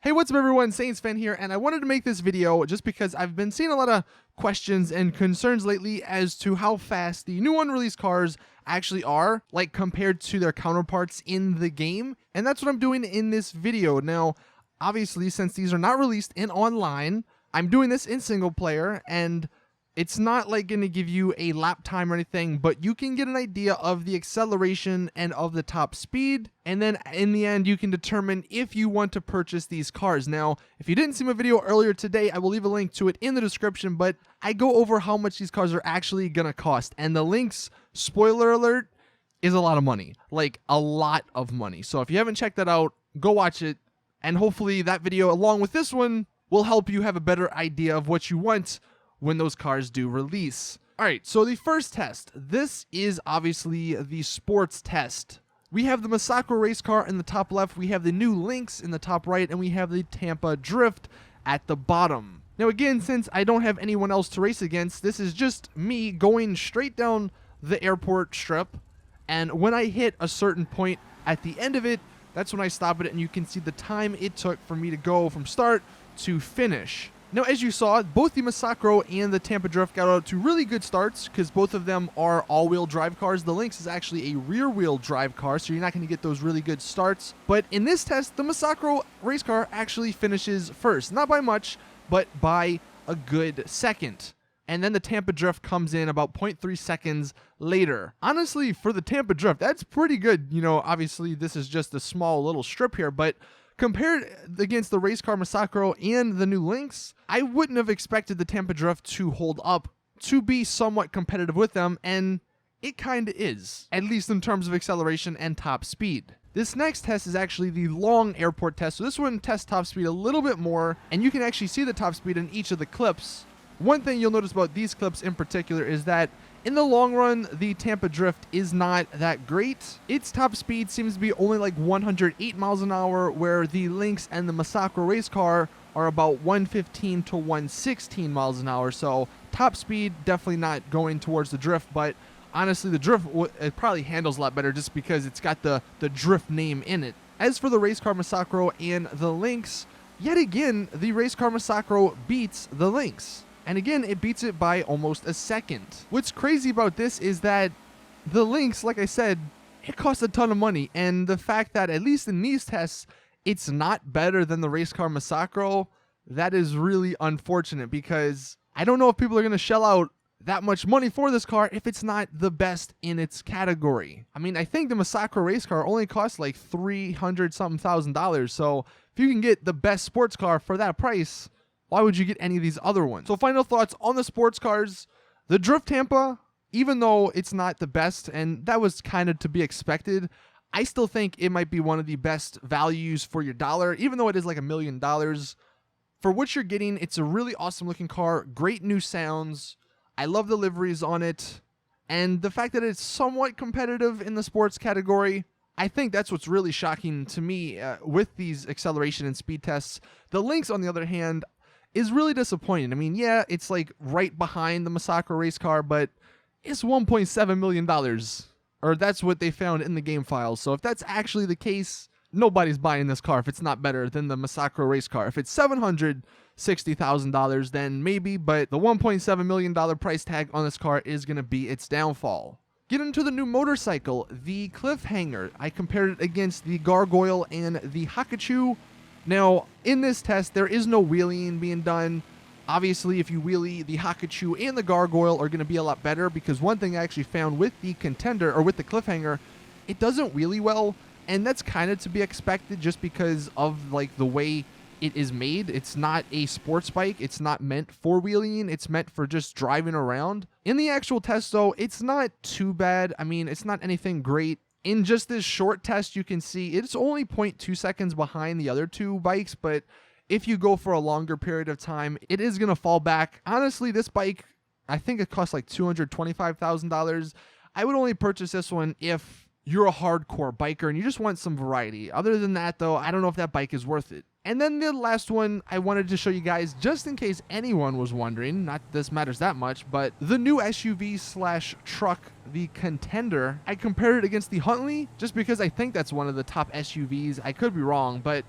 Hey, what's up everyone, Saintsfan here, and I wanted to make this video just because I've been seeing a lot of questions and concerns lately as to how fast the new unreleased cars actually are, like compared to their counterparts in the game, and that's what I'm doing in this video. Now, obviously, since these are not released in online, I'm doing this in single player, and it's not like going to give you a lap time or anything, but you can get an idea of the acceleration and of the top speed. And then in the end, you can determine if you want to purchase these cars. Now, if you didn't see my video earlier today, I will leave a link to it in the description, but I go over how much these cars are actually going to cost. And the Lynx, spoiler alert, is a lot of money, like a lot of money. So if you haven't checked that out, go watch it. And hopefully that video, along with this one, will help you have a better idea of what you want when those cars do release. All right, so the first test, this is obviously the sports test. We have the Masacro race car in the top left, we have the new Lynx in the top right, and we have the Tampa Drift at the bottom. Now again, since I don't have anyone else to race against, this is just me going straight down the airport strip, and when I hit a certain point at the end of it, that's when I stop it, and you can see the time it took for me to go from start to finish. Now, as you saw, both the Masacro and the Tampa Drift got out to really good starts because both of them are all-wheel drive cars. The Lynx is actually a rear-wheel drive car, so you're not going to get those really good starts. But in this test, the Masacro race car actually finishes first. Not by much, but by a good second. And then the Tampa Drift comes in about 0.3 seconds later. Honestly, for the Tampa Drift, that's pretty good. You know, obviously, this is just a small little strip here, but compared against the race car Masacro and the new Lynx, I wouldn't have expected the Tampa Drift to hold up to be somewhat competitive with them, and it kind of is, at least in terms of acceleration and top speed. This next test is actually the long airport test, so this one tests top speed a little bit more, and you can actually see the top speed in each of the clips. One thing you'll notice about these clips in particular is that in the long run, the Tampa Drift is not that great. Its top speed seems to be only like 108 miles an hour, where the Lynx and the Masacro race car are about 115 to 116 miles an hour. So top speed definitely not going towards the Drift, but honestly, the Drift, it probably handles a lot better just because it's got the Drift name in it. As for the race car Masacro and the Lynx, yet again, the race car Masacro beats the Lynx. And again, it beats it by almost a second. What's crazy about this is that the Lynx, like I said, it costs a ton of money. And the fact that, at least in these tests, it's not better than the race car Masacro, that is really unfortunate, because I don't know if people are going to shell out that much money for this car if it's not the best in its category. I mean, I think the Masacro race car only costs like $300-something thousand. So if you can get the best sports car for that price, why would you get any of these other ones? So final thoughts on the sports cars. The Drift Tampa, even though it's not the best, and that was kind of to be expected, I still think it might be one of the best values for your dollar, even though it is like $1 million. For what you're getting, it's a really awesome looking car, great new sounds. I love the liveries on it, and the fact that it's somewhat competitive in the sports category, I think that's what's really shocking to me with these acceleration and speed tests. The Lynx, on the other hand, is really disappointing. I mean, yeah, it's like right behind the Masacro race car, but it's $1.7 million. Or that's what they found in the game files. So if that's actually the case, nobody's buying this car if it's not better than the Masacro race car. If it's $760,000, then maybe, but the $1.7 million price tag on this car is going to be its downfall. Get into the new motorcycle, the Cliffhanger. I compared it against the Gargoyle and the Hakuchu. Now, in this test, there is no wheeling being done. Obviously, if you wheelie, the Hakuchu and the Gargoyle are going to be a lot better, because one thing I actually found with the Contender, or with the Cliffhanger, it doesn't wheelie well, and that's kind of to be expected just because of like the way it is made. It's not a sports bike. It's not meant for wheeling. It's meant for just driving around. In the actual test, though, it's not too bad. I mean, it's not anything great. In just this short test, you can see it's only 0.2 seconds behind the other two bikes, but if you go for a longer period of time, it is going to fall back. Honestly, this bike, I think it costs like $225,000. I would only purchase this one if you're a hardcore biker and you just want some variety. Other than that, though, I don't know if that bike is worth it. And then the last one I wanted to show you guys, just in case anyone was wondering, not that this matters that much, but the new SUV/truck, the Contender. I compared it against the Huntley just because I think that's one of the top SUVs. I could be wrong, but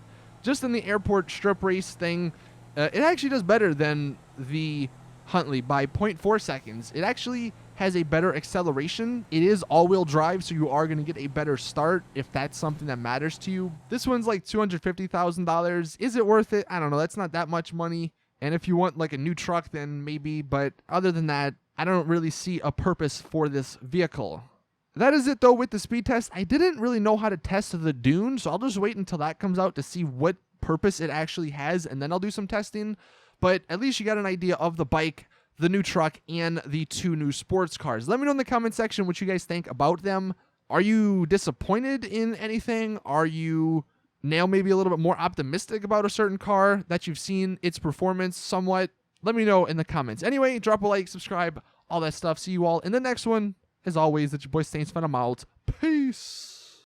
just in the airport strip race thing, it actually does better than the Huntley by 0.4 seconds. It actually has a better acceleration. It is all-wheel drive, so you are going to get a better start if that's something that matters to you. This one's like $250,000. Is it worth it? I don't know. That's not that much money. And if you want like a new truck, then maybe. But other than that, I don't really see a purpose for this vehicle. That is it, though, with the speed test. I didn't really know how to test the Dune, so I'll just wait until that comes out to see what purpose it actually has, and then I'll do some testing. But at least you got an idea of the bike, the new truck, and the 2 new sports cars. Let me know in the comment section what you guys think about them. Are you disappointed in anything? Are you now maybe a little bit more optimistic about a certain car that you've seen its performance somewhat? Let me know in the comments. Anyway, drop a like, subscribe, all that stuff. See you all in the next one. As always, it's your boy Saintsfan. I'm out. Peace.